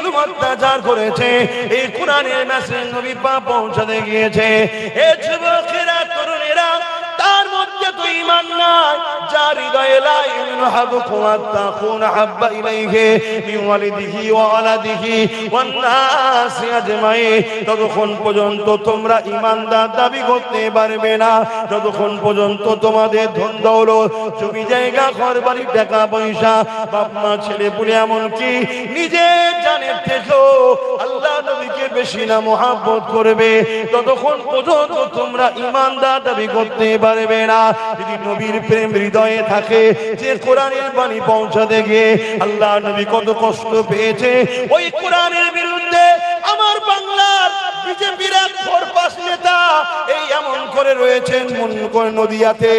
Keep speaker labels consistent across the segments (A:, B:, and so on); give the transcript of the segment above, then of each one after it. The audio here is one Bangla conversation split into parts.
A: জুলুম অত্যাচার করেছে, এই কোরআনের মেসেজ নবী পাক পৌঁছাতে গিয়েছে। এ যুবকেরা, তরুণেরা, তার মধ্যে তো ঈমান নাই, যার হৃদয়ে লা ইউহাব্বুকুম আত্তাকুন হাব্বা ইলাইহি মিন ওয়ালিদিহি ওয়া ওয়ালাদিহি ওয়ান নাসি আজমাইন, ততক্ষণ পর্যন্ত তোমরা ঈমানদার দাবি করতে পারবে না, যতক্ষণ পর্যন্ত তোমাদের ধন দৌলত, জমি জায়গা, ঘরবাড়ি, টাকা পয়সা, বাপ মা, ছেলে পুলে, এমনকি নিজের জানের থেকেও আল্লাহ নবীকে বেশি না মহব্বত করবে, ততক্ষণ পর্যন্ত তোমরা ঈমানদার দাবি করতে পারবে না। যদি নবীর প্রেম হৃদয়ে থাকে, যে কোরআনের বাণী পৌঁছাতে গিয়ে আল্লাহ নবী কত কষ্ট পেয়েছে, ওই কোরআনের বিরুদ্ধে আমার বাংলার বিজেপির এক ফোরপাস নেতা এই এমন করে রয়েছেন নদিয়াতে,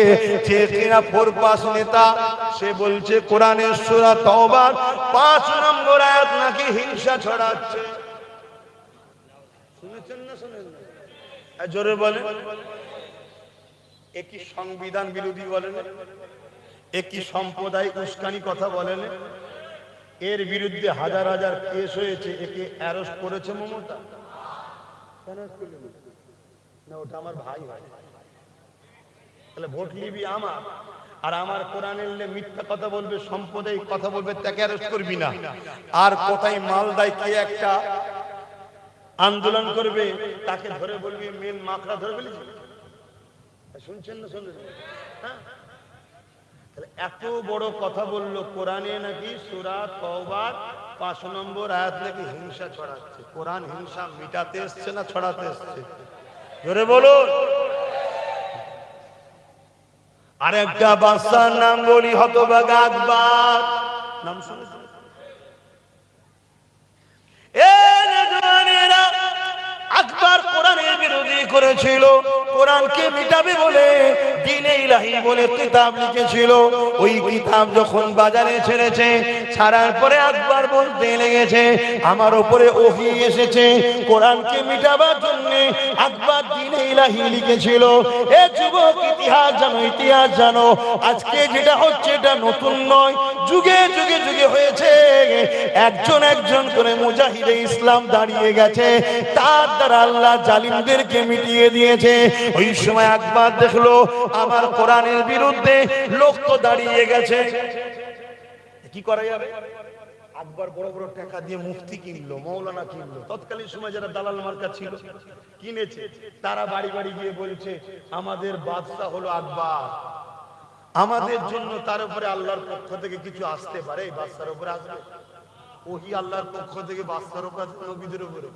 A: যে কিনা ফোরপাস নেতা, সে বলছে কোরআনের সূরা তাওবার 5 নম্বর আয়াত নাকি হিংসা ছড়াচ্ছে। শুনেছেন না শুনেন না? জোরে বলেন। একই সংবিধান বিরোধী বলেন, একই সম্প্রদায় উস্কানি কথা বলেন, এর বিরুদ্ধে হাজার হাজার কেস হয়েছে, একে অ্যারেস্ট করেছে মমতা। কেন করলেন না? ওটা আমার ভাই হয়, তাহলে ভোট নিবি আমার, আর আমার কোরআনের মিথ্যা কথা বলবে, সম্প্রদায়িক কথা বলবে, তাকে অ্যারেস্ট করবি না। আর কোথায় মালদায় কে একটা আন্দোলন করবে, তাকে ধরে বলবি মেন মাকড়া ধরে ফেলেছি। শুনছেন না শুনছেন? এত বড় কথা বললো, কোরআনে নাকি সূরা তাওবার 5 নম্বর আয়াত নাকি হিংসা ছড়াচ্ছে। কোরআন হিংসা মিটাতে এসছে না ছড়াতে এসছে? জোরে বলুন। আর একটা বাদশার নাম বলি, হতভাগা আকবর। নাম শুনেছেন? আকবর কোরআনের বিরোধী করেছিল, কোরআনকে মিটাবে বলে দ্বীনে ইলাহি বলে কিতাব লিখেছিল। ওই কিতাব যখন বাজারে ছেড়েছে, ছাড়ার পরে আকবর বলতে লেগেছে আমার উপরে ওহী এসেছে, কোরআনকে মিটাবার জন্য আকবর দ্বীনে ইলাহি লিখেছিল। এ যুবক, ইতিহাস জানো, ইতিহাস জানো, আজকে যেটা হচ্ছে এটা নতুন নয়, যুগে যুগে যুগে হয়েছে। একজন একজন করে মুজাহিদে ইসলাম দাঁড়িয়ে গেছে, তার দ্বারা আল্লাহ জালিমদেরকে মিটিয়ে দিয়েছে। ওই সময় আকবর দেখলো আমার কোরআনের বিরুদ্ধে লোক তো দাঁড়িয়ে গেছে, কি করা যাবে? আকবর বড় বড় টাকা দিয়ে মুফতি কিনলো, মৌলানা কিনলো। তৎকালীন সময় যারা দালাল মার্কা ছিল, কিনেছে, তারা বাড়ি বাড়ি গিয়ে বলছে আমাদের বাদশা হলো আকবর, আমাদের জন্য তার উপরে আল্লাহর পক্ষ থেকে কিছু আসতে পারে, এই বাদশার উপরে আসবে ওহী, আল্লাহর পক্ষ থেকে বাদশার উপরে, নবীদের উপরে।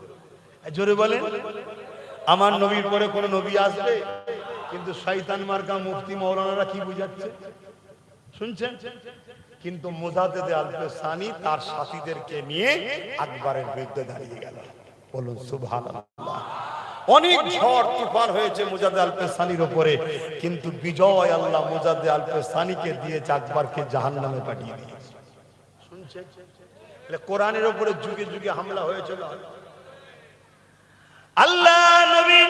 A: জোরে বলে, আমার নবীর পরে কোন নবী আসবে? কিন্তু শয়তান মার্কা মুফতি মৌলানারা কি বুঝাচ্ছে শুনছেন? কিন্তু মুজাদ্দেদে আলফে সানি তার সাথীদেরকে নিয়ে আকবরের বিরুদ্ধে দাঁড়িয়ে গেল। বলুন সুবহানাল্লাহ। অনেক ঝড় তুফান হয়েছে মুজাদ্দেদ আলফে সানির উপরে, কিন্তু বিজয় আল্লাহ মুজাদ্দেদ আলফে সানিকে দিয়েছে, আকবরকে জাহান্নামে পাঠিয়ে দিয়েছে। শুনছেন? কোরআনের উপরে যুগে যুগে হামলা হয়েছিল। আল্লাহ নবী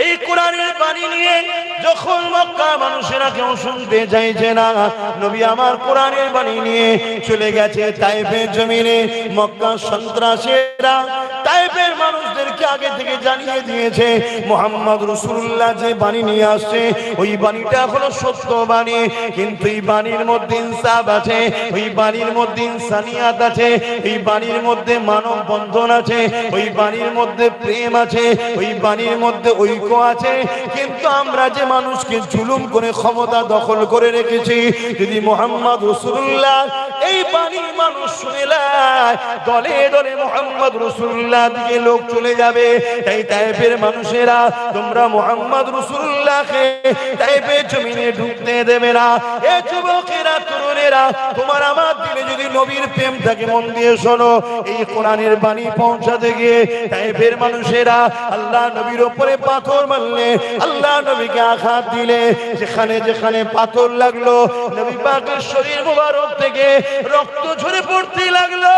A: এই কোরআনের বাণী নিয়ে যখন মক্কা মানুষেরা কেউ শুনতে চাইছে না, নবী আমার কোরআনের বাণী নিয়ে চলে গেছে তায়েফের জমিনে। মক্কা সন্ত্রাসীরা তায়েফের মানুষদেরকে আগে থেকে জানিয়ে দিয়েছে মুহাম্মদ রাসূলুল্লাহ যে বাণী নিয়ে আসছে, ওই বাণীটা হলো সত্য বাণী, কিন্তু এই বাণীর মধ্যে ইনসাফ আছে, ওই বাণীর মধ্যে ইনসানিয়াত আছে, এই বাণীর মধ্যে মানব বন্ধন আছে, ওই বাণীর মধ্যে প্রেম আছে, ওই বাণীর মধ্যে ঐক্য আছে। কিন্তু আমরা যে মানুষকে জুলুম করে ক্ষমতা দখল করে রেখেছি, যদি মুহাম্মদ রাসূলুল্লাহ এই বাণী মানুষ শুনে নেয়, দলে দলে মুহাম্মদ রাসূলুল্লাহ দিকে লোক চলে যাবে। তাই তায়েফের মানুষেরা তোমরা মুহাম্মদ রাসূলুল্লাহকে তায়েফের জমিনে ঢুকতে দেবে না। এ যুবকেরা, তরুণেরা, তোমার আমার দিলে যদি নবীর প্রেম থাকে, মন দিয়ে শোনো, এই কোরআনের বাণী পৌঁছাতে গিয়ে তায়েফের মানুষেরা আল্লাহ নবীর উপরে পাথর মারলে, আল্লাহ নবীকে আঘাত দিলে, যেখানে যেখানে পাথর লাগলো নবী পাকের শরীর মুবারক থেকে রক্ত ঝরে পড়তে লাগলো।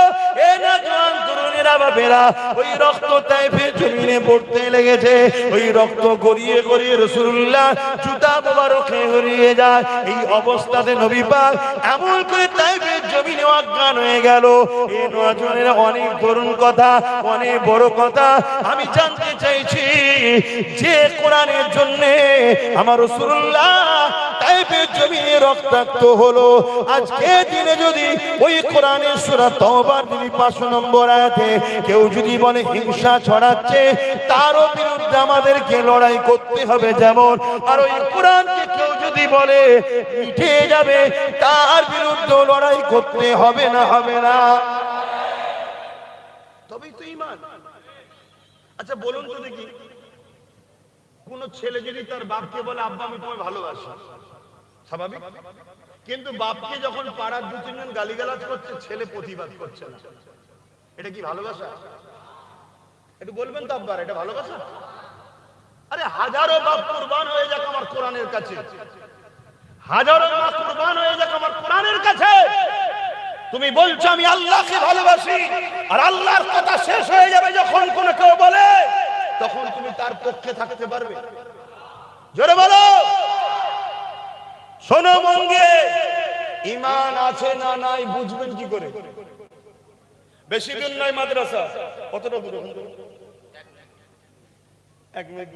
A: এ না জওয়ান তরুণেরা, বাপেরা, ওই রক্ত তায়েফের জমিনে পড়তে লেগেছে। ওই রক্ত গড়িয়ে গড়িয়ে রাসূলুল্লাহ জুতা মোবারকে হারিয়ে যায়। এই অবস্থাতে নবী পাক এমন করে তাইফের জমিনে অজ্ঞান হয়ে গেল। এই নজনের অনেক করুণ কথা, অনেক বড় কথা। আমি জানতে চাইছি যে কোরআনের জন্য আমার রাসূলুল্লাহ তাইফের জমিনে রক্তাক্ত হলো, আজকে দিনে যদি ওই কোরআনের সূরা তওবার 5 নম্বর আয়াতে কেউ যদি বলে হিংসা ছড়াচ্ছে, তারও বিরুদ্ধে আমাদেরকে লড়াই করতে হবে যেমন, আর ওই কোরআনকে কেউ যদি বলে মিটে যাবে, তার বিরুদ্ধে লড়াই করতে হবে না, হবে না? তবেই তো ঈমান। আচ্ছা বলুন তো দেখি, কোন ছেলে যদি তার বাপকে বলে আব্বা আমি তোমায় ভালোবাসি, স্বাভাবিক? কিন্তু বাপকে যখন পাড়ার 2-3 জন গালিগালাজ করছে, ছেলে প্রতিবাদ করছে না, এটা কি ভালোবাসা? একটু বলবেন তো আব্বা, এটা ভালোবাসা? আরে হাজারো বাপ কুরবান হয়ে যাক আমার কোরআনের কাছে, হাজারো মা কুরবান হয়ে যাক আমার কোরআনের কাছে, তুমি বলছো আমি আল্লাহকে ভালোবাসি, আর আল্লাহর কথা শেষ হয়ে যাবে যখন কোন কেউ বলে, তখন তুমি তার পক্ষে থাকতে পারবে? জোরে বলো। শোনো মঙ্গে, ঈমান আছে না নাই বুঝবেন কি করে? বেশি দূর নয় মাদ্রাসা, কতটা দূর? 1 মিনিট,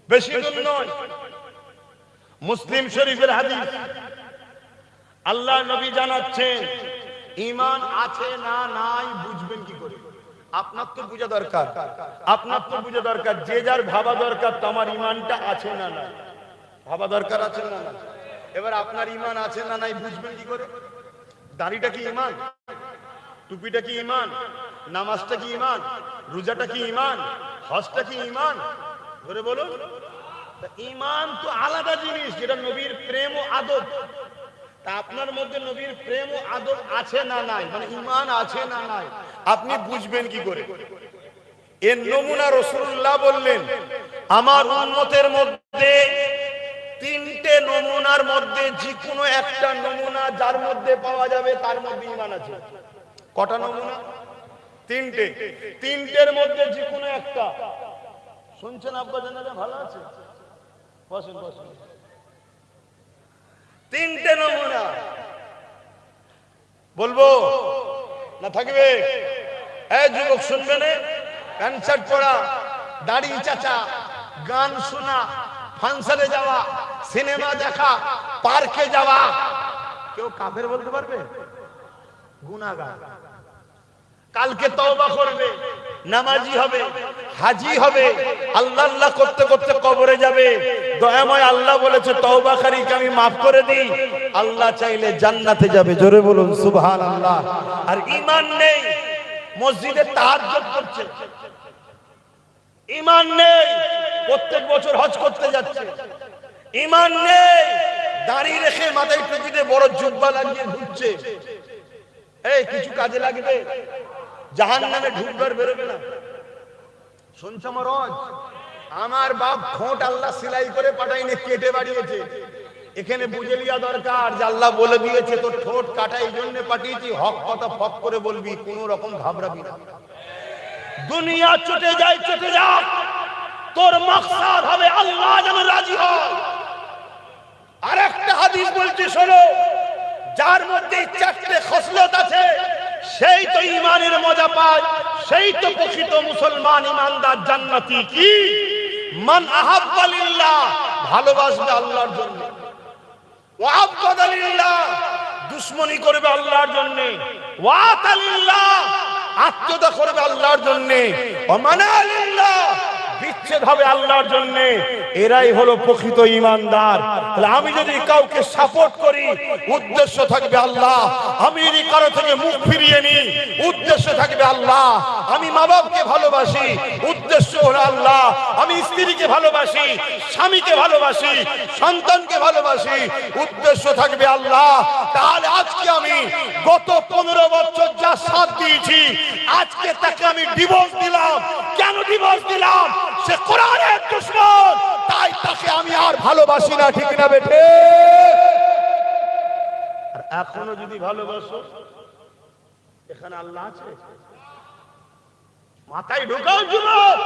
A: বেশি দূর নয়। মুসলিম শরীফের হাদিস, আল্লাহ নবী জানাচ্ছেন ঈমান আছে না নাই বুঝবেন কি করে? আপনার তো বোঝা দরকার, আপনার তো বোঝা দরকার, যে যার ভাবা দরকার তো আমার ঈমানটা আছে না নাই, ভাবা দরকার আছে না নাই। এবার আপনার ঈমান আছে না নাই বুঝবেন কি করে? দাড়িটা কি ঈমান? টুপিটা কি ঈমান? নামাজটা কি ঈমান? রোজাটা কি ঈমান? হজটা কি ঈমান? ধরে বলুন। ঈমান তো আলাদা জিনিস, যেটা নবীর প্রেম ও আদব। তা আপনার মধ্যে নবীর প্রেম ও আদব আছে না নাই, মানে ঈমান আছে না নাই, আপনি বুঝবেন কি করে? এর নমুনা রাসূলুল্লাহ বললেন, আমার উম্মতের মধ্যে 3টে নমুনার মধ্যে যে কোনো একটা নমুনা যার মধ্যে পাওয়া যাবে তার মধ্যে ঈমান আছে। কটা নমুনা? 3টে। 3টের মধ্যে যে কোনো একটা। শুনছেন আব্বা জানেন? ভালো আছে, বসেন বসেন। 3টে নমুনা বলবো না থাকবে? এই যুবক শুনবেন, প্যান্ট শার্ট পরা, দাড়ি চাচা, গান শোনা, ফাংশনে যাওয়া, সিনেমা দেখা, পার্কে যাওয়া, কেউ কাফের বলতে পারবে? গুনাহগার। কালকে তওবা করবে, নামাজি হবে, হাজি হবে, আল্লাহ আল্লাহ করতে করতে কবরে যাবে। দয়াময় আল্লাহ বলেছে তওবাকারীকে আমি মাফ করে দিই, আল্লাহ চাইলে জান্নাতে যাবে। জোরে বলুন সুবহানাল্লাহ। আর ঈমান নেই, মসজিদে তাহাজ্জুদ করছে, ঈমান নেই, প্রত্যেক বছর হজ করতে যাচ্ছে, ঈমান নেই, দাড়ি রেখে মাথায় টুপিতে বড় জুব্বা লাগিয়ে ঘুরছে। এই কিছু কাজে লাগবে? জাহান্নামে ঢুকবার বেরোবে না। শুনছো আমার রজ? আমার বাপ ঠোঁট আল্লাহ সেলাই করে পাঠাইনি, কেটে বাড়িয়েছে। এখানে বুঝে লিয়া দরকার যে আল্লাহ বলে দিয়েছে তোর ঠোঁট কাটা এই জন্য পাঠিয়েছি, হক কথা ফক করে বলবি, কোন রকম ঘাবড়াবি না। দুনিয়া চটে যায়, চটে যাক, তোর মাকসাদ হবে আল্লাহ যেন রাজি হয়। আর একটা হাদিস বলছি শোনো, যার মধ্যে 4টে খসলত আছে সেই তো ঈমানের মজা পায়, সেই তো প্রকৃত মুসলমান, ঈমানদার, জান্নাতি। কি? মান আহাব্বা লিল্লাহ, ভালোবাসবে আল্লাহর জন্য, ওয়া আবগাদা লিল্লাহ, দুশমনি করবে আল্লাহর জন্য, ওয়া আতা লিল্লাহ, আত্মীয়তা করবে আল্লাহর জন্য, ওয়া মানা লিল্লাহ, বিচ্ছেদ হবে আল্লাহর জন্য। এরাই হলো প্রকৃত ঈমানদার। তাহলে আমি যদি কাউকে সাপোর্ট করি, উদ্দেশ্য থাকবে আল্লাহ। আমি যদি কারো থেকে মুখ ফিরিয়ে নিই, উদ্দেশ্য থাকবে আল্লাহ। আমি মা বাপকে ভালোবাসি, উদ্দেশ্য হলো আল্লাহ। আমি স্ত্রীকে ভালোবাসি, স্বামীকে ভালোবাসি, সন্তানকে ভালোবাসি, উদ্দেশ্য থাকবে আল্লাহ। তাহলে আজকে আমি গত 15 বছর যা সাথ দিয়েছি, আজকে তাকে আমি ডিভোর্স দিলাম। কেন ডিভোর্স দিলাম? সে কোরআনের দুশমন, তাই তাকে আমি আর ভালোবাসি না। ঠিক না বেঠে? আর এখনো যদি ভালোবাসো, এখানে আল্লাহ আছে, মাথায় ঢোকাও যুবক।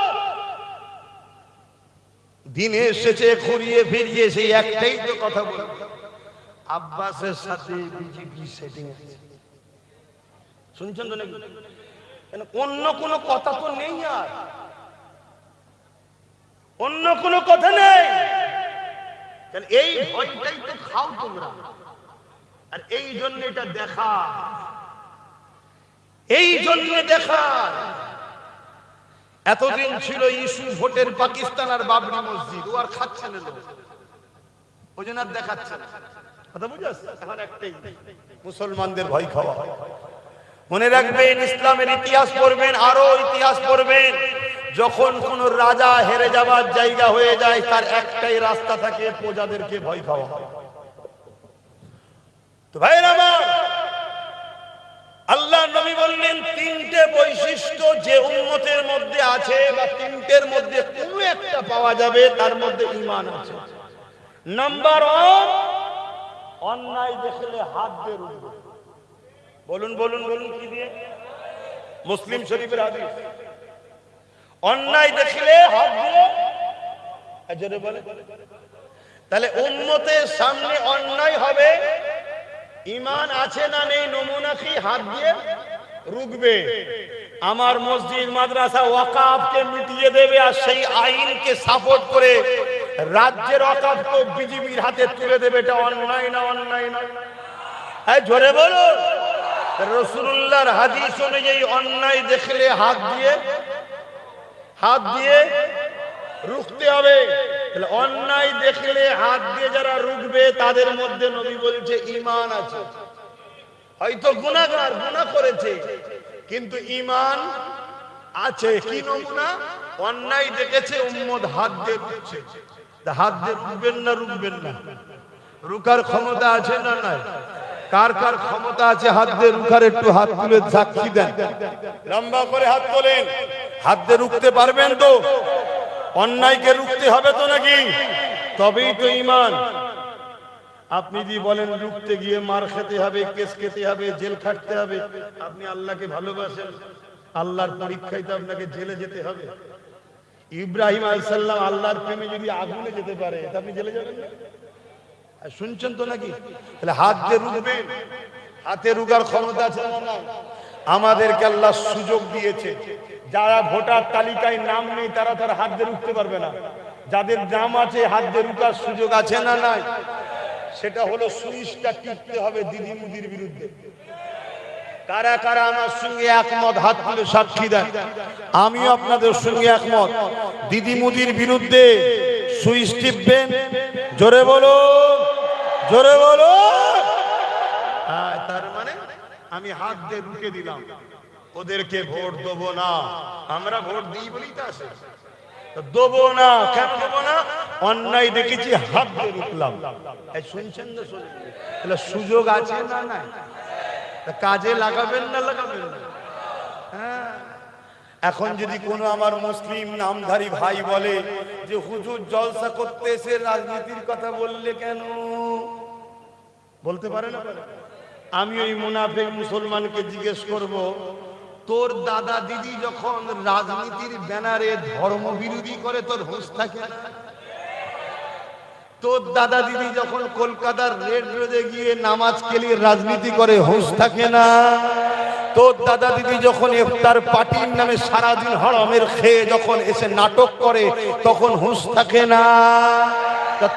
A: দিনে এসেছে ঘুরিয়ে ফিরিয়ে সেই একটাই তো কথা বলে, আব্বাসের সাথে বিজেপি সেটিং আছে। শুনছেন তো নাকি? অন্য কোনো কথা তো নেই, আর অন্য কোনো কথা নেই। এই ভয়টাই তো খাও তোমরা, আর এই জন্য এটা দেখা, এই জন্য দেখা। এতদিন ছিল ইস্যু ভোটের পাকিস্তান আর বাবরি মসজিদ, ও আর খাচ্ছে না লোক, ওই জন্য আর দেখাচ্ছে না। কথা বুঝাস? এখন একটাই, মুসলমানদের ভয় খাওয়া। মনে রাখবেন, ইসলামের ইতিহাস পড়বেন, আরো ইতিহাস পড়বেন, যখন কোন রাজা হেরে যাবার জায়গা হয়ে যায়, তার একটাই রাস্তা থাকে, প্রজাদেরকে ভয় খাওয়া। তো ভাইরা আমার, আল্লাহ নবী বললেন তিনটে বৈশিষ্ট্য যে উম্মতের মধ্যে আছে, বা তিনটের মধ্যে কোনো একটা পাওয়া যাবে, তার মধ্যে ঈমান আছে। নাম্বার 1, অন্যায় দেখলে হাত দিয়ে রুখবে। বলুন বলুন বলুন, কি দিয়ে? মুসলিম শরীফের হাদিস। অন্যায় দেখলে হাত দিয়ে জোরে বলে। তাহলে উম্মতের সামনে অন্যায় হবে, ঈমান আছে না নেই নমুনা কি? হাত দিয়ে রুখবে। আমার মসজিদ মাদ্রাসা ওয়াকাফকে মিটিয়ে দেবে, আর সেই আইনকে সাপোর্ট করে রাজ্যের ওয়াকাফকে বিজেপির হাতে তুলে দেবে। এটা অন্যায় না? অন্যায় না? হ্যাঁ, জোরে বলো। রাসূলুল্লাহর হাদিস অনুযায়ী অন্যায় দেখলে হাত দিয়ে রুখতে হবে। তাহলে অন্যায় দেখলে হাত দিয়ে যারা রুখবে, তাদের মধ্যে নবী বলছে ঈমান আছে। হয়তো গুনাহগার, গুনাহ করেছে, কিন্তু ঈমান আছে। কি নমুনা? অন্যায় দেখেছে, উম্মত হাত দিয়ে রুখছে। হাত দিয়ে রুখবেন না? রুখবেন না? রুকার ক্ষমতা আছে না নাই? কার কার ক্ষমতা আছে হাত দিয়ে রুখার? একটু হাত তুলে সাক্ষী দেন, লম্বা করে হাত তোলেন। হাত দিয়ে রুখতে পারবেন তো? অন্যায়কে রুখতে হবে তো নাকি? তবেই তো ঈমান। আপনি যদি বলেন রুখতে গিয়ে মার খেতে হবে, কেস খেতে হবে, জেল খাটতে হবে, আপনি আল্লাহকে ভালোবাসেন? আল্লাহর পরীক্ষায় তো আপনাকে জেলে যেতে হবে। ইব্রাহিম আলাইহিস সালাম আল্লাহর প্রেমে যদি আগুনে যেতে পারে, তা আপনি জেলে যাবেন না? শুনছেন তো নাকি? তাহলে হাত দিয়ে রুখবেন। হাতে রুখার ক্ষমতা আছে না নাই? আমাদেরকে আল্লাহ সুযোগ দিয়েছে। যারা ভোটার তালিকায় নাম নেই, তারা তার হাত দিয়ে রুখতে পারবে না। যাদের নাম আছে, হাত দিয়ে রুখার সুযোগ আছে না নাই? সেটা হলো সুইচটা টিপতে হবে দিদি মুদির বিরুদ্ধে। কারা কারা আমার সঙ্গে একমত? হাত তুলে সাক্ষী দেন। আমিও আপনাদের সঙ্গে একমত। দিদি মুদির বিরুদ্ধে সুইচ টিপবেন। জোরে বলো, জোরে বলো। তার মানে আমি হাত দিয়ে রুখে দিলাম, ওদেরকে ভোট দেবো না। আমরা ভোট দিই বলেই তো আসে, দেবো না। কেন দেবো না? অন্যায় দেখেছি, হাত দিয়ে রুখলাম। শুনছেন তো? তাহলে সুযোগ আছে না নাই? কাজে লাগাবেন না লাগাবেন না? হ্যাঁ। এখন যদি কোনো আমার মুসলিম নামধারী ভাই বলে যে হুজুর জলসা করতে এসে রাজনীতির কথা বললে কেন? বলতে পারে না? আমি ওই মুনাফিক মুসলমানকে জিজ্ঞেস করব, তোর দাদা দিদি যখন রাজনীতির ব্যানারে ধর্ম বিরোধী করে, তোর হুঁশ থাকে? তোর দাদা দিদি যখন কলকাতার রেড রোডে গিয়ে নামাজ কেলিয়ে রাজনীতি করে, হুঁশ থাকে না? তোর দাদা দিদি যখন ইফতার পার্টির নামে সারাদিন হারামের খেয়ে যখন এসে নাটক করে, তখন হুঁশ থাকে না?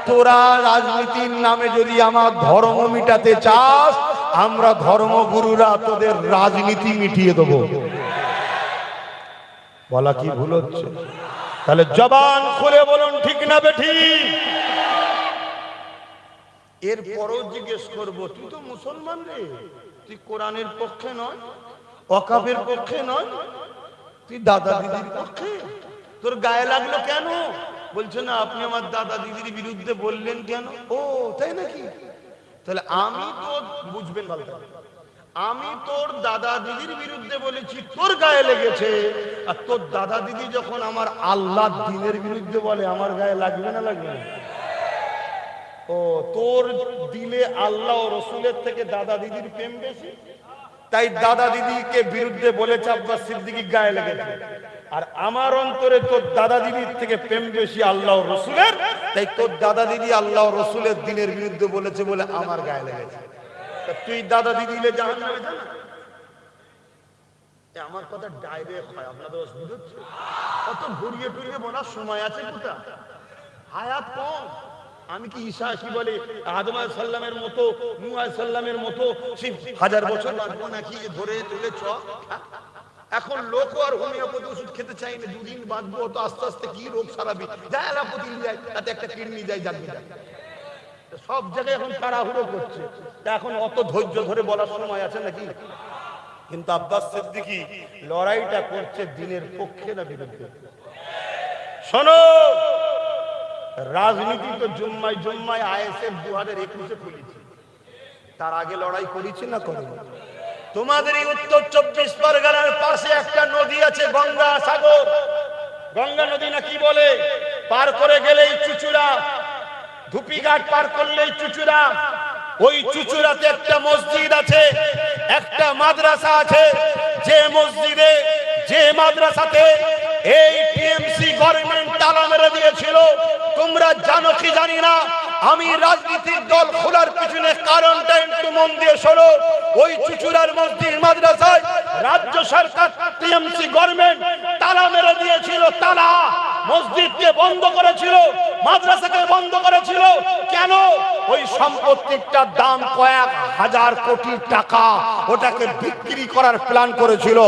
A: তোরা রাজনীতির নামে যদি আমার ধর্ম মিটাতে চাস, আমরা ধর্মগুরুরা তোদের রাজনীতি মিটিয়ে দেবো। বলা কি ভুল হচ্ছে? তাহলে জবান খুলে বলুন, ঠিক না বেঠিক? এরপরও জিজ্ঞেস করবো, তুই তো মুসলমান রে, তুই কোরআনের পক্ষে নয়, ওয়াকাফের পক্ষে নয়, তুই দাদা দিদির পক্ষে, তোর গায়ে লাগলো কেন? বলছে না, আপনি আমার দাদা দিদির বিরুদ্ধে বললেন কেন? ও তাই নাকি? তাহলে আমি তো, বুঝবেন ভালো, আমি তোর দাদা দিদির বিরুদ্ধে বলেছি, তোর গায়ে লেগেছে। আর তোর দাদা দিদি যখন আমার আল্লাহ দ্বীনের বিরুদ্ধে বলে, আমার গায়ে লাগবে না লাগবে না? ও, তোর দিলে আল্লাহ ও রসুলের থেকে দাদা দিদির প্রেম বেশি? তাই দাদা দিদিকে বিরুদ্ধে বলেছে আব্বাস সিদ্দিকী গায়ে লেগেছে। আর আমার অন্তরে তোর দাদা দিদির থেকে প্রেম বেশি আল্লাহ রসুলের, তাই তোর দাদা দিদি আল্লাহ রসুলের দিনের বিরুদ্ধে বলেছে বলে আমার গায়ে লেগেছে। তুই দাদা দিদি জাহান্নামে যা না। আমার কথা ডাইরেক্ট হয়, আপনাদের অসুবিধা হচ্ছে? কত ঘুরিয়ে টুরিয়ে বলার সময় আছে কোথা? হায়াত কম। আমি কি ঈসা কি বলে আদম আলাইহিস সালামের মতো, নূহ আলাইহিস সালামের মতো 1000 বছর বাঁচবো নাকি ধরে তুলে চ? এখন লোক আর হোমিওপ্যাথি ওষুধ খেতে চাই না, দুদিন বাঁচবো তো আস্তে আস্তে কি রোগ সারাবি, যা অ্যালোপ্যাথি যায় তাতে একটা কিডনি যায় যাবি যায়। সব জায়গায় এখন তাড়াহুড়ো করছে, এখন অত ধৈর্য ধরে বলার সময় আছে নাকি? কিন্তু আব্বাস সিদ্দিকী লড়াইটা করছে দিনের পক্ষে না বিরুদ্ধে? শোনো, রাজনীতি তো জুম্মায় জুম্মায় আইএসএফ 2021-এ খুলেছে, তার আগে লড়াই করেছি না করে? তোমাদের এই উত্তর 24 পরগনার পাশে একটা নদী আছে গঙ্গা সাগর, গঙ্গা নদী না কি বলে, পার করে গেলেই চুচুড়া, ধুপিঘাট পার করলেই চুচুড়া। ওই চুচুড়াতে একটা মসজিদ আছে, একটা মাদ্রাসা আছে। যে মসজিদে, যে মাদ্রাসাতে এই টিএমসি গভর্নমেন্ট তালা মেরে দিয়েছিল, তোমরা জানো কি জানি না, আমি রাজনীতির দল খোলার পিছনে কারণটা একটু মন দিয়ে শোনো। ওই চুচুড়ার মসজিদ মাদ্রাসায় রাজ্য সরকার টিএমসি গভর্নমেন্ট তালা মেরে দিয়েছিল, তালা। মসজিদকে বন্ধ করেছিল, মাদ্রাসাকে বন্ধ করেছিল। কেন? ওই সম্পত্তিটার দাম কয়েক হাজার কোটি টাকা, ওটাকে বিক্রি করার প্ল্যান করেছিল।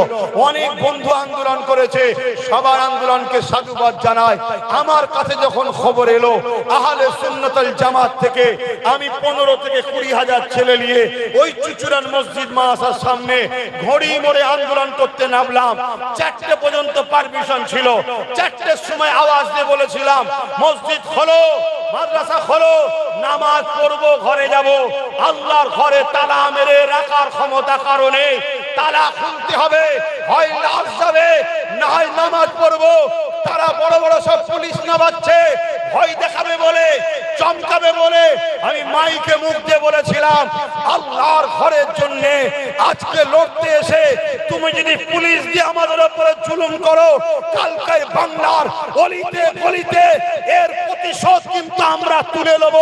A: অনেক বন্ধু আন্দোলন করেছে, সবার আন্দোলনকে সাধুবাদ জানায়। আমার কাছে যখন খবর এলো আহলে সুন্নাতুল জামাত থেকে, আমি 15 থেকে 20 হাজার ছেলে নিয়ে ওই চুচুড়ার মসজিদ মাদ্রাসার সামনে ঘড়ি মোড়ে আন্দোলন করতে নামলাম। 4টে পর্যন্ত পারমিশন ছিল। 4টের সময় আওয়াজ দিয়ে বলেছিলাম, মসজিদ খোলো, মাদ্রাসা খোলো, নামাজ পড়বো, ঘরে যাব। আল্লাহর ঘরে তালা মেরে রাখার ক্ষমতা কারণে তালা খুলতে হবে, হয় লাশ যাবে না হয় নামাজ পড়বো। তারা বড় বড় সব পুলিশ নামাচ্ছে, ভয় দেখাবে বলে, চমকাবে বলে। আমি মাইকে মুখ দিয়ে বলেছিলাম, আল্লাহর ঘরের জন্য আজকে লড়তে এসে তুমি যদি পুলিশ দিয়ে আমাদের উপরে জুলুম করো, কালকে বাংলার অলিতে গলিতে এর প্রতিশোধ কিন্তু আমরা তুলে নেব।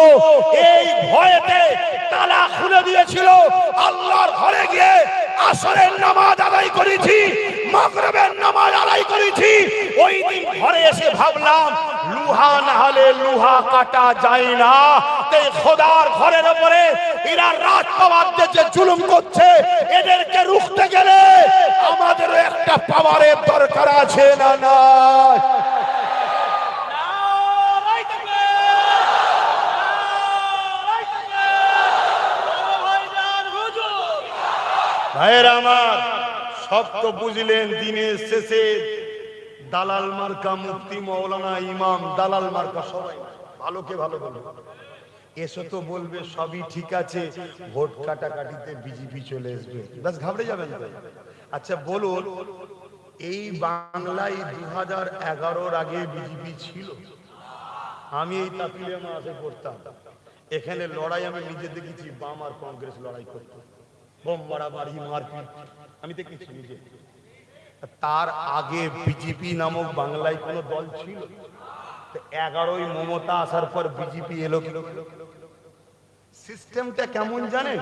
A: এই ভয়েতে তালা খুলে দিয়েছিল। আল্লাহর ঘরে গিয়ে আসরের নামাজ আদায় করেছি, মাগরিবের নামাজ আদায় করেছি। ওই দিন ঘরে এসে ভাবলাম, লুহা না হলে লুহা কাটা যায় না। তাই খোদার ঘরের উপরে এরা রাত পাওয়ারদের যে জুলুম করছে, এদেরকে রুখতে গেলে আমাদেরও একটা পাওয়ারের দরকার আছে না? না ভাইয়েরা আমার, সব তো বুঝলেন। দিনের শেষে দালাল মার্কা মুফতি মাওলানা ইমাম, দালাল মার্কা সবাই ভালোকে ভালো বলবে। এসো তো বলবে সবই ঠিক আছে, ভোট কাটাকাটিতে বিজেপি চলে আসবে, বাস ঘাবড়ে যাবেন তো। আচ্ছা বলুন, এই বাংলায় 2011-র আগে বিজেপি ছিল? আমি এই তাপিলে মাসে পড়তাম, এখানে লড়াই আমি নিজে দেখেছি। বাম আর কংগ্রেস লড়াই করতো, বোম মারামারি, মারপিট আমি দেখেছি নিজে। তার আগে বিজেপি নামক বাংলায় কোন দল ছিল? 11ই মমতা আসার পর বিজেপি এলো। সিস্টেমটা কেমন জানেন?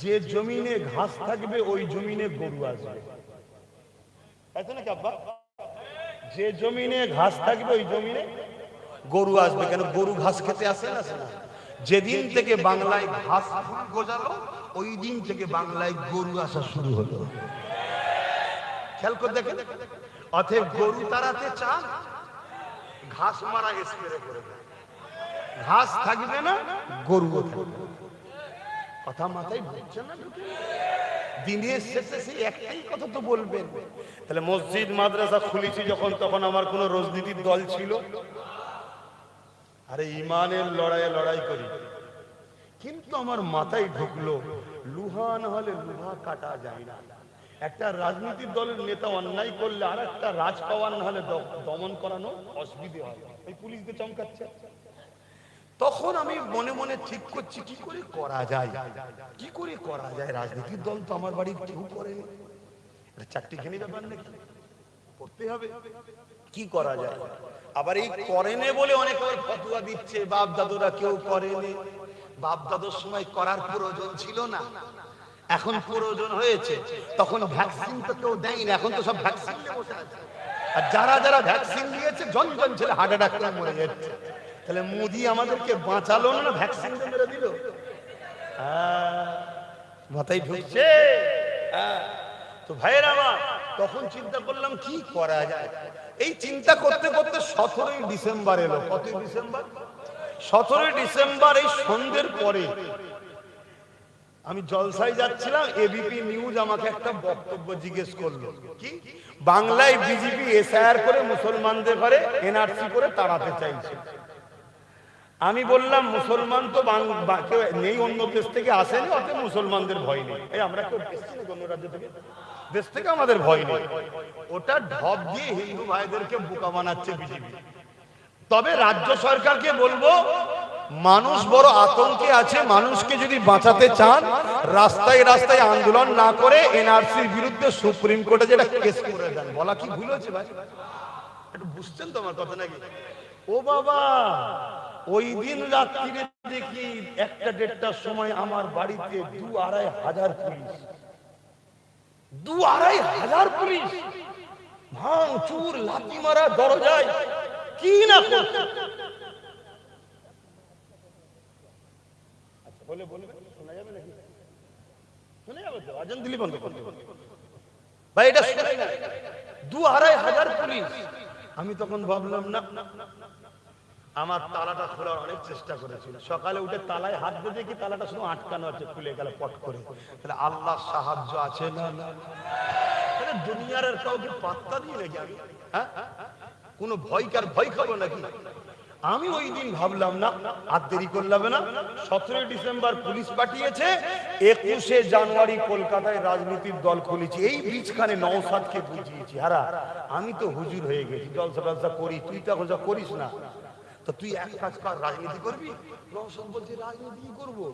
A: যে জমিনে ঘাস থাকবে ওই জমিনে গরু আসবে, তাই নাকি আব্বা? যে জমিনে ঘাস থাকবে ওই জমিনে গরু আসবে। কেন? গরু ঘাস খেতে আসে না? যেদিন থেকে বাংলায় ঘাস গজালো, ওই দিন থেকে বাংলায় গরু আসা শুরু হলো। খেয়াল করে দেখেন। অতএব গরু তাড়াতে চান, ঘাস মারা স্প্রে করে দেন। ঘাস থাকবে না, গরুও থাকবে। কথা মাথায় ঢুকছে না? দিনের শেষে সেই একটাই কথা তো বলবেন। তাহলে মসজিদ মাদ্রাসা খুলেছি যখন, তখন আমার কোন রাজনীতির দল ছিল? আরে ইমানের লড়াইয়ে লড়াই করি। কিন্তু আমার মাথায় ঢুকলো, লুহা না হলে লুহা কাটা যায় না। একটা রাজনীতির দলের নেতা অন্যায় করলে আর একটা রাজ পাওয়ার না হলে দমন করানো অসুবিধা হয়। এই পুলিশকে চমকাচ্ছে। তখন আমি মনে মনে ঠিক করছি কি করে করা যায়, কি করে করা যায়। রাজনীতির দল তো আমার বাড়ির কেউ করেনি, চাকরি খেনি ব্যাপার নাকি, করতে হবে, কি করা যায়। আবার এই করেনে বলে অনেক ফতোয়া দিচ্ছে বাপ দাদুরা কেউ করেনি। বাপ দাদুর সময় করার প্রয়োজন ছিল না, এখন প্রয়োজন হয়েছে। তখন ভ্যাকসিন তো কেউ দেয়নি, এখন তো সব ভ্যাকসিন নিয়ে বসে আছে। আর যারা যারা ভ্যাকসিন দিয়েছে জন জন ছেলে হার্ট অ্যাটাক করে মরে যাচ্ছে। তাহলে মোদি আমাদেরকে বাঁচালো না, ভ্যাকসিন দিয়ে মেরে দিল। মাথায় ঢুকছে। তো ভাইয়ের আমার তখন চিন্তা করলাম কি করা যায়। এই চিন্তা করতে করতে 17ই ডিসেম্বর এলো। কত ডিসেম্বর? 17ই ডিসেম্বর এই সন্ধ্যের পরে আমি জলসায় যাচ্ছিলাম, এবিপি নিউজ আমাকে একটা বক্তব্য জিজ্ঞেস করলো, কি বাংলায় বিজেপি এসআইআর করে মুসলমানদের ঘরে এনআরসি করে তাড়াতে চাইছে। আমি বললাম মুসলমান তো কেউ নেই, অন্য দেশ থেকে আসেনি, অত মুসলমানদের ভয় নেই। এই আমরা কেউ এসেছি অন্য রাজ্য থেকে, দেশ থেকে আমাদের ভয় নেই। ওটা ঢপ দিয়ে হিন্দু ভাইদেরকে বোকা বানাচ্ছে বিজেপি। তবে রাজ্য সরকারকে বলবো, মানুষ বড় আতঙ্কে আছে, মানুষকে যদি বাঁচাতে চান রাস্তায় রাস্তায় আন্দোলন না করে এনআরসির বিরুদ্ধে সুপ্রিম কোর্টে যেটা কেস করে দেন। বলা কি ভুল হচ্ছে ভাই? একটু বুঝছেন তো আমার কথা নাকি? ও বাবা, ওই দিন রাত্রিরে দেখি 1টা-1:30টার সময় আমার বাড়িতে 2-2.5 হাজার পুলিশ, 2-2.5 হাজার পুলিশ ভাঙ চুর লাথি মারা দরজায় কি না করছে। আচ্ছা বলে শোনা যাবে নাকি? শোনা যাবে তো? আজান দিলি বন্ধ করতে ভাই, এটা শোনাই না। 2-2.5 হাজার পুলিশ। আমি তখন ভাবলাম না, আমার তালাটা খোলার অনেক চেষ্টা করেছিল। সকালে উঠে তালায় হাত দিয়ে দেখি তালাটা শুধু আটকানো আছে, খুলে গেল পট করে। তাহলে আল্লাহর সাহায্য আছে না? তাহলে দুনিয়ার আর কাউকে পাত্তা দিই নাকি আমি? হ্যাঁ, কোনো ভয় খাবো নাকি? আমি ওই দিন ভাবলাম না, আর দেরি করলাম না। 17 ডিসেম্বর পুলিশ পাঠিয়েছে, 21শে জানুয়ারি কলকাতায় রাজনীতির দল খুলেছি। এই বীজখানে নওশাদকে বুঝিয়েছি। হারা আমি তো হুজুর হয়ে গেছি, জলসা টলসা করি, তুই তো এখন করিস না, তো তুই এক কাজ কর, রাজনীতি করবি। নওশাদ বলছে রাজনীতি করবো,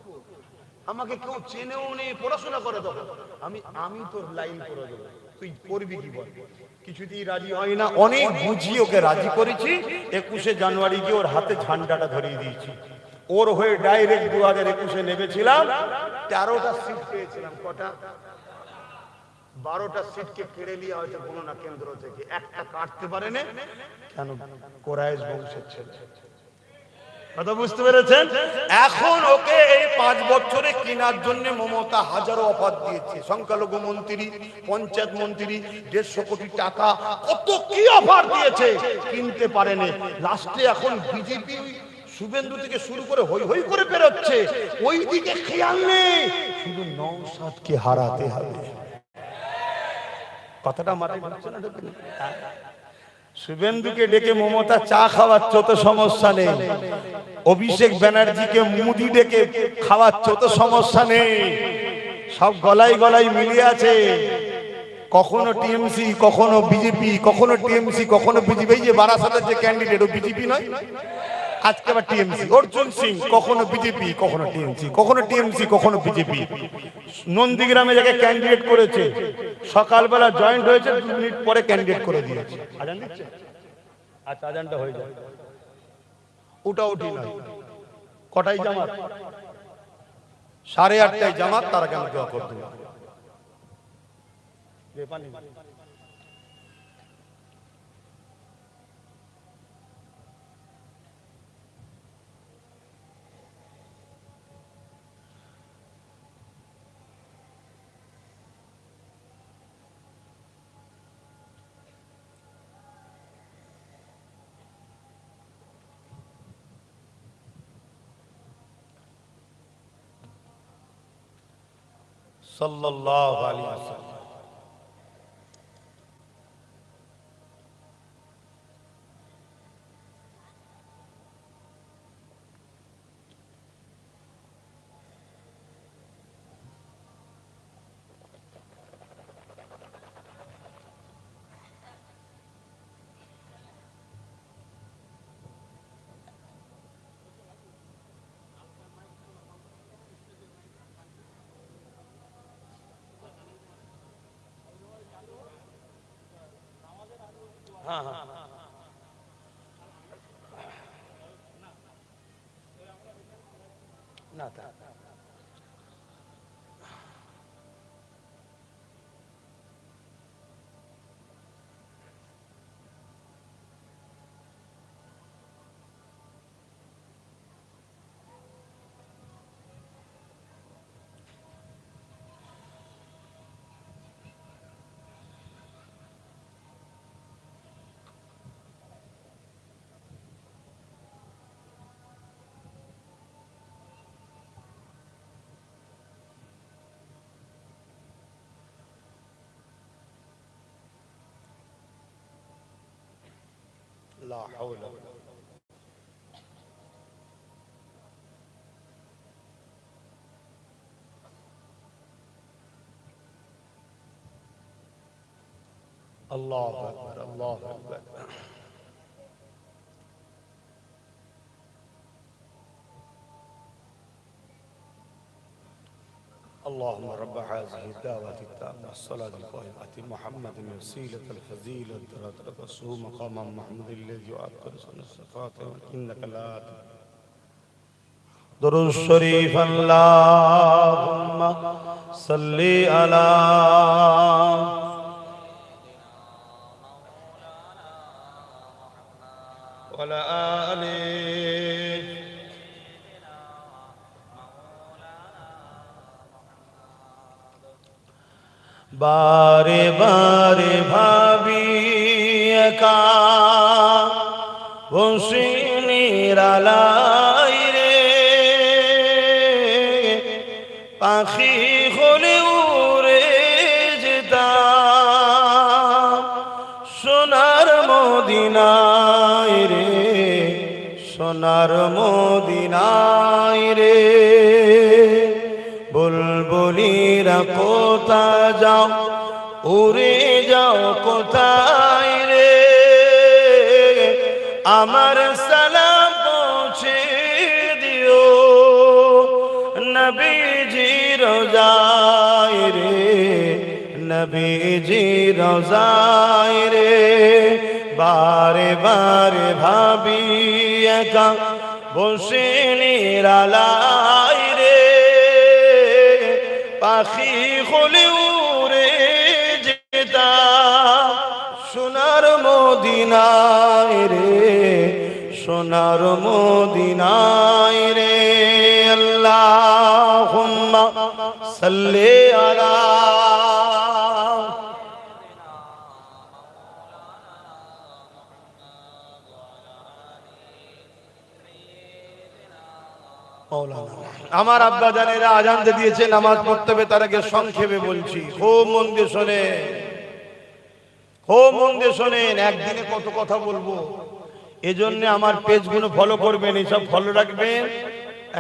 A: আমাকে কেউ চেনেও নেই, পড়াশোনা করে তখন। আমি তোর লাইন করে দেবো, তুই করবি কি বল। কিছুতেই রাজি হয় না, অনেক বুঝিয়ে ওকে রাজি করেছি। 21শে জানুয়ারি গিয়ে ওর হাতে ঝান্ডাটা ধরিয়ে দিয়েছি। ওর হয়ে ডাইরেক্ট 2021-এ নেমেছিলাম। 13টা সিট পেয়েছিলাম। কটা? 12টা সিটকে কেড়ে নিয়ে হয়তো কোনো না কেন্দ্র থেকে একটা কাটতে পারে না। কেন? কোরাইশ বংশের ছেলে। কথা বুঝতে পেরেছেন? এখন ওকে এই 5 বছরে কেনার জন্য মমতা হাজারো অফার দিয়েছে। সংখ্যালঘু মন্ত্রী, পঞ্চায়েত মন্ত্রী, 150 কোটি টাকা, কত কি অফার দিয়েছে, কিনতে পারেনি। লাস্টে এখন বিজেপি শুভেন্দু থেকে শুরু করে হই হই করে বেরোচ্ছে, ওই দিকে খেয়াল নেই, শুধু নওশাদকে হারাতে হবে। কথাটা মাথায় ঢুকছে না? শুভেন্দুকে ডেকে মমতা চা খাওয়াচ্ছ তো সমস্যা নেই, অভিষেক ব্যানার্জিকে মুদি ডেকে খাওয়াচ্ছ তো সমস্যা নেই, সব গলায় গলায় মিলিয়ে আছে। কখনো টিএমসি, কখনো বিজেপি, কখনো টিএমসি, কখনো বিজেপি। এই যে বারাসাতের যে ক্যান্ডিডেট, ও বিজেপি নয়, আজকে আবার টিএমসি। অর্জুন সিং কখনো বিজেপি, কখনো টিএমসি, কখনো টিএমসি, কখনো বিজেপি। নন্দীগ্রামে যাকে ক্যান্ডিডেট করেছে, সকালবেলা জয়েন্ট হয়েছে, 2 মিনিট পরে ক্যান্ডিডেট করে দিয়েছে। আজান দিচ্ছে? আচ্ছা, আজানটা হয়ে যায়। ওটা উঠি নয়। কটাই জামাত? 8:30টায় জামাত। তারা কেন দোয়া করতে হবে? সাল্লাল্লাহু আলাইহি ওয়াসাল্লাম। হ্যাঁ হ্যাঁ না তা لا حول ولا الله أكبر الله أكبر اللهم رب هذه الدعوة التامة الصلاة القائمة محمد الوسيلة الفضيلة تركسه مقام محمود الذي يؤثر سنة الصفات إنك لا درود الشريف اللهم صل على وعلى آله বারে বারে ভাবি একা বসে নিরালাই রে পাখি হলে উড়ে যেতাম সোনার মদিনায় রে সোনার মদিনায় রে বুলবুলিরা কোথা যাও উড়ে যাও কোথায় রে আমার সালাম পৌঁছে দিও নবীজি রোজায় রে নবীজি রোজায় রে বারে বারে ভাবি একা বসে নিরালাই রে পাখি হলে উড়ে যেতাম সোনার মদিনায় রে সোনার মদিনায় রে আল্লাহুম্মা সাল্লি আলা আমার আব্বা জানেরা আজান দিয়েছে নামাজ পড়তে হবে তার আগে সংক্ষেপে বলছি খুব মন দিয়ে শোনেন খুব মন দিয়ে শোনেন একদিনে কত কথা বলবো এজন্য আমার পেজগুলো ফলো করবেন এইসব ফলো রাখবেন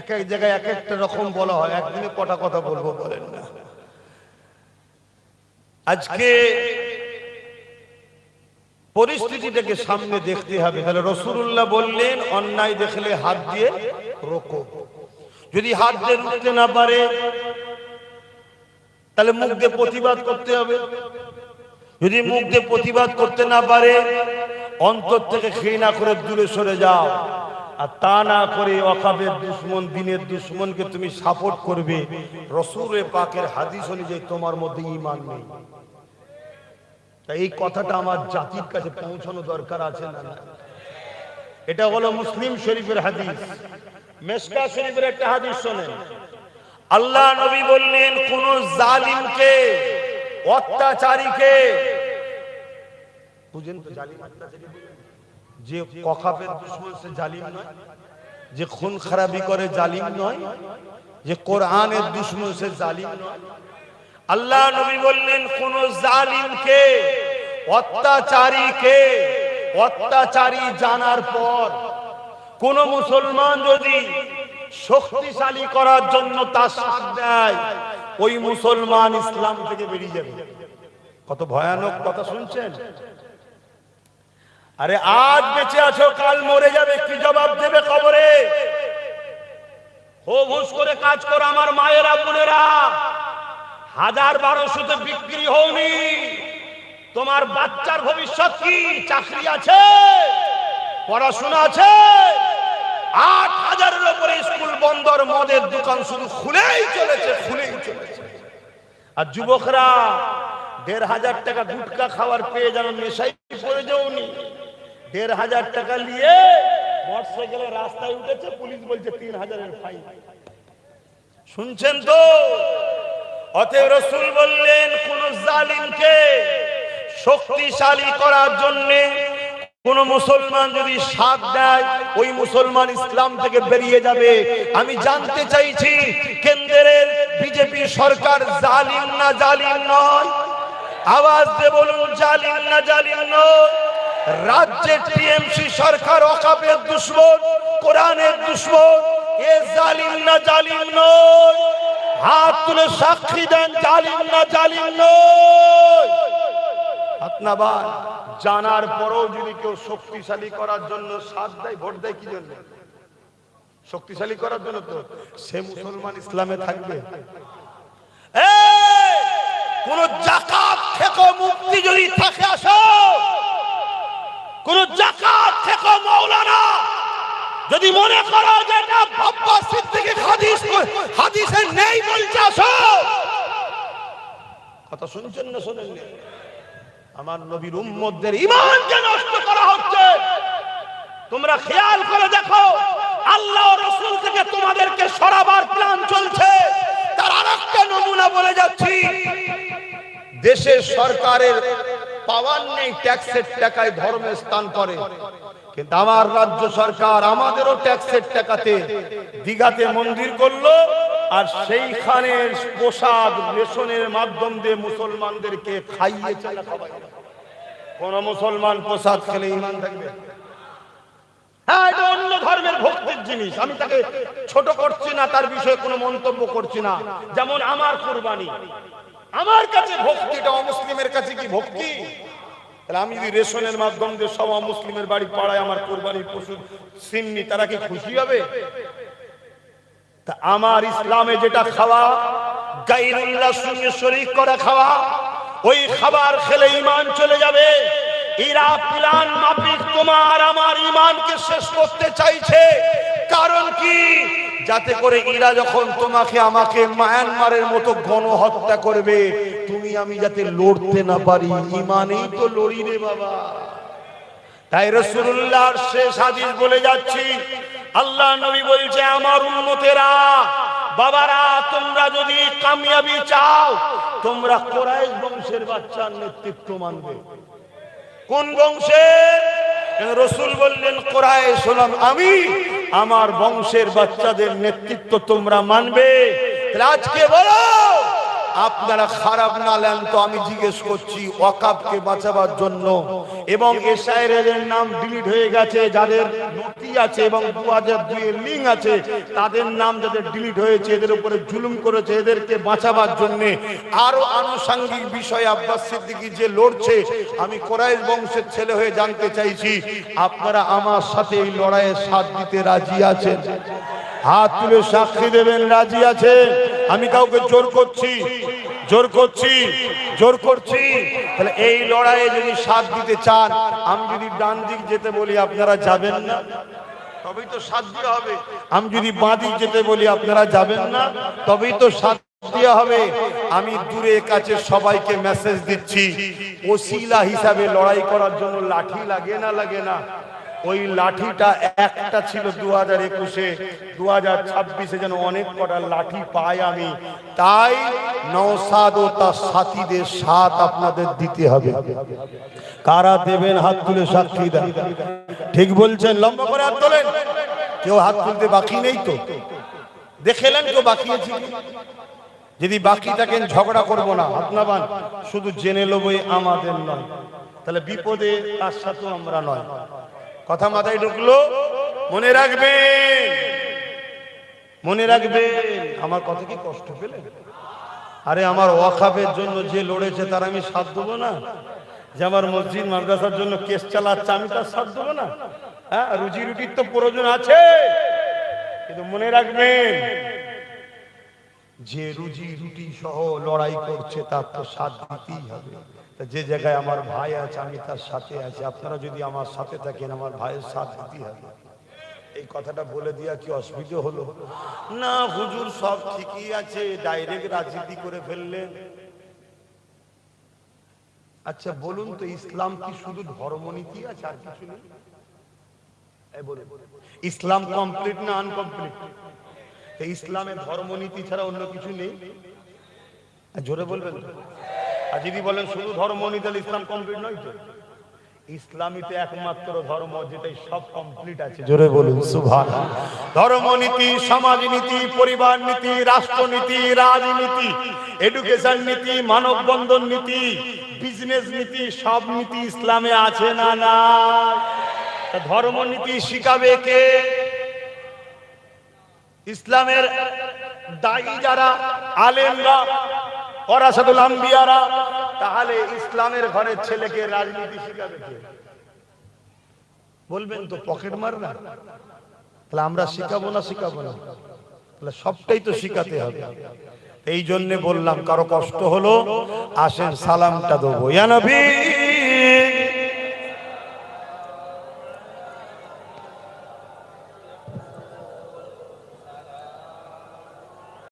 A: এক এক জায়গায় এক একটা রকম বলা হয় একদিনে কটা কথা বলবো বলেন না আজকে পরিস্থিতিটাকে সামনে দেখতে হবে তাহলে রাসূলুল্লাহ বললেন অন্যায় দেখলে হাত দিয়ে রোকো যদি হাত দিয়ে রুখতে না পারে তাহলে মুখ দিয়ে প্রতিবাদ করতে হবে যদি মুখ দিয়ে প্রতিবাদ করতে না পারে অন্তর থেকে ঘৃণা করে দূরে সরে যাও আর তা না করে ওয়াকাবের দুশমন দ্বীনের দুশমনকে তুমি সাপোর্ট করবে রাসূলের পাকের হাদিস অনুযায়ী তোমার মধ্যে ঈমান নেই তাই এই কথাটা আমার জাতির কাছে পৌঁছানো দরকার আছে না এটা হলো মুসলিম শরীফের হাদিস মিশকা শরীফের একটা হাদিস শুনেন আল্লাহ নবী বললেন কোন জালিমকে অত্যাচারীকে বুঝেন তো জালিম অত্যাচারী যে ওয়াকাবের দুশমন সে জালিম নয় যে খুন খারাপি করে জালিম নয় যে কোরআনের দুশমন সে জালিম নয় আল্লাহ নবী বললেন কোন জালিমকে অত্যাচারীকে অত্যাচারী জানার পর কোন মুসলমান যদি শক্তিশালী করার জন্য তার সাথ দেয় ওই মুসলমান ইসলাম থেকে বেরিয়ে যাবে কত ভয়ানক কথা শুনছেন আরে আজ বেঁচে আছো কাল মরে যাবে কি জবাব দেবে কবরে হো হুশ করে কাজ করো আমার মায়েরা বোনেরা 1000-1200 বিক্রি হওনি তোমার বাচ্চার ভবিষ্যৎ কি? চাকরি আছে, পড়াশোনা আছে? 8,000-এর উপরে স্কুল বন্দর, মদের দোকান শুধু খুলেই চলেছে। আর যুবকরা 1,500 টাকা গুটকা খাওয়ার পেয়ে যেন নেশাই পড়ে যাওনি। 1,500 টাকা নিয়ে মোটরসাইকেলে রাস্তায় উঠেছে, পুলিশ বলছে 3,000-এর ফাইন। শুনছেন তো? অতএব রাসূল বললেন, কোন জালিমকে শক্তিশালী করার জন্য কোন মুসলমান যদি সাথ দেয়, ওই মুসলমান ইসলাম থেকে বেরিয়ে যাবে। আমি জানতে চাইছি, কেন্দ্রের বিজেপি সরকার জালিম না জালিম নয়? আওয়াজ দিয়ে বলুন, জালিম না জালিম নয়? রাজ্যের টিএমসি সরকার ওয়াকফের দুশমন, কোরআনের দুশমন, এ জালিম না জালিম নয়? হাত তুলে সাক্ষী দেন, জালিম না জালিম নয়? আপনার জানার পরেও যদি কেউ শক্তিশালী করার জন্য সাথ দেয়, ভোট দেয় কি জন্য? শক্তিশালী করার জন্য। তো সে মুসলমান ইসলামে থাকবে? কোন জাকাত থেকে মুক্তি যদি থাকে, আসো, কোন জাকাত থেকে মাওলানা যদি মনে করো যে এটা আব্বাস সিদ্দিকী হাদিসে নেই বলছে, আসো। কথা শুনছেন না শোনেন? আমার নবীর উম্মতদের ঈমানকে নষ্ট করা হচ্ছে। তোমরা খেয়াল করে দেখো, আল্লাহ ও রাসূল থেকে তোমাদেরকে সরাবার প্ল্যান চলছে। তার আরেকটা নমুনা বলে যাচ্ছি, দেশের সরকারের পাওয়ার নেই, ট্যাক্সের টাকায় ধর্মের স্থান করে, কিন্তু আমার রাজ্য সরকার আমাদেরও ট্যাক্সের টাকাতে দিঘাতে মন্দির করলো, আর সেইখানে প্রসাদ রেশনের মাধ্যম দিয়ে মুসলমানদেরকে খাইয়েছে। কোন মুসলমান প্রসাদ খেলে ঈমান থাকবে? হ্যাঁ, এটা অন্য ধর্মের ভক্তির জিনিস, আমি তাকে ছোট করছি না, তার বিষয়ে কোনো মন্তব্য করছি না। যেমন আমার কুরবানি আমার কাছে ভক্তি, এটা অমুসলিমের কাছে কি ভক্তি? তাহলে আমি যদি রেশনের মাধ্যম দিয়ে সব মুসলিমের বাড়ি পাড়ায় আমার কুরবানির পশু সিন্নি, তারা কি খুশি হবে? তা আমার ইসলামে যেটা খাওয়া, গায়রুল্লাহর সঙ্গে শরীক করা খাওয়া, ওই খাবার খেলে ঈমান চলে যাবে। এরা প্ল্যান মাফিক তোমার আমার ঈমানকে শেষ করতে চাইছে। কারণ কি? যাতে করে এরা যখন তোমাকে আমাকে মায়ানমারের মতো গণহত্যা করবে, তুমি আমি যাতে লড়তে না পারি। ঈমানেই তো লড়ি রে বাবা। তাই রাসূলুল্লাহর শেষ হাদিস বলে যাচ্ছি, আল্লাহ নবী বলছে, আমার উম্মতেরা, বাবারা, তোমরা যদি কামিয়াবি চাও, তোমরা কুরাইশ বংশের বাচ্চার নেতৃত্ব মানবে। কোন বংশের? রাসূল বললেন, কুরাইশ হলাম আমি, আমার বংশের বাচ্চাদের নেতৃত্ব তোমরা মানবে। আজকে বলো, আপনারা খারাপ না নেন তো আমি জিজ্ঞেস করছি, ওয়াকফকে বাঁচাবার জন্য এবং এসআইআর নাম ডিলিট হয়ে গেছে, যাদের নথি আছে এবং 2002 এর লিঙ্ক আছে, তাদের নাম যাদের ডিলিট হয়েছে, এদের উপরে জুলুম করেছে, এদেরকে বাঁচাবার জন্য আরো আনুষঙ্গিক বিষয় আব্বাস সিদ্দিকী যে লড়ছে, আমি কুরাইশ বংশের ছেলে হয়ে জানতে চাইছি, আপনারা আমার সাথে এই লড়াইয়ে সাথ দিতে রাজি আছেন? হাত তুলে সাক্ষী দেবেন রাজি আছে? আমি কাউকে জোর করছি? তাহলে এই লড়াইয়ে যদি সাথ দিতে চান, আমি যদি ডান দিক যেতে বলি আপনারা যাবেন না, তবেই তো সাথ দেওয়া হবে। আমি যদি বাঁ দিক যেতে বলি আপনারা যাবেন না, তবেই তো সাথ দেওয়া হবে। আমি দূরে কাছে সবাইকে মেসেজ দিচ্ছি, ওসিলা হিসাবে লড়াই করার জন্য লাঠি লাগে না? লাগে না? ওই লাঠিটা একটা ছিল 2021-এ, 2026-এ যেন অনেক কটা লাঠি পাই আমি। তাই নওশাদ ও তার সাথীদের সাথ আপনাদের দিতে হবে। কারা দেবেন হাত তুলে সাক্ষী দেন। ঠিক বলছেন? লম্বা করে হাত তোলেন। কেউ হাত তুলতে বাকি নেই তো? দেখেলেন কেউ বাকি আছে? যদি বাকি থাকেন ঝগড়া করবো না, হাত নামান, শুধু জেনে নেবই আমাদের নয়, তাহলে বিপদে তার সাথেও আমরা নয়। কথা মাথায় ঢুকলো? মনে রাখবেন। আমার কথা কি কষ্ট পেলেন? আরে আমার ওয়াকফের জন্য যে লড়েছে তার আমি সাথ দেবো না? যে আমার মসজিদ মাদ্রাসার জন্য কেস চালাচ্ছে, আমি তার সাথ দেবো না? হ্যাঁ, রুজি রুটির তো প্রয়োজন আছে, কিন্তু মনে রাখবেন, যে রুজি রুটি সহ লড়াই করছে তার তো সাথ দিতেই হবে। যে জায়গায় আমার ভাই আছে আমি তার সাথে আছি, আপনারা যদি আমার সাথে থাকেন আমার ভাইয়ের সাথ দিতেই হবে। এই কথাটা বলে দিয়া কি অসুবিধা হলো? না হুজুর সব ঠিকই আছে, ডাইরেক্ট রাজনীতি করে ফেললেন। আচ্ছা বলুন তো, ইসলাম কি শুধু ধর্মনীতি আছে আর কিছু নেই? ইসলাম কমপ্লিট না আনকমপ্লিট? ইসলামে ধর্মনীতি ছাড়া অন্য কিছু নেই? জোরে বলবেন। আর যদি বলেন শুধু ধর্মনীতি তাহলে ইসলাম কমপ্লিট নয় তো? ইসলামই তো একমাত্র ধর্ম যেটাই সব কমপ্লিট আছে। জোরে বলুন সুবহানাল্লাহ। ধর্মনীতি, সমাজনীতি, পরিবার নীতি, রাষ্ট্রনীতি, রাজনীতি, এডুকেশন নীতি, মানববন্ধন নীতি, বিজনেস নীতি, সব নীতি ইসলামে আছে না না? ধর্মনীতি শিখাবে কে? ইসলামের দায়ী যারা আলেমরা, ওয়ারাসাতুল আম্বিয়ারা, তাহলে ইসলামের ঘরের ছেলেকে রাজনীতি শিখাবে কে? বলবেন তো পকেট মার না? তাহলে আমরা শিখাবো না? শিখাবো না? তাহলে সবটাই তো শিখাতে হবে। এই জন্য বললাম কারো কষ্ট হলো আসেন সালামটা দেবো। ইয়া নবী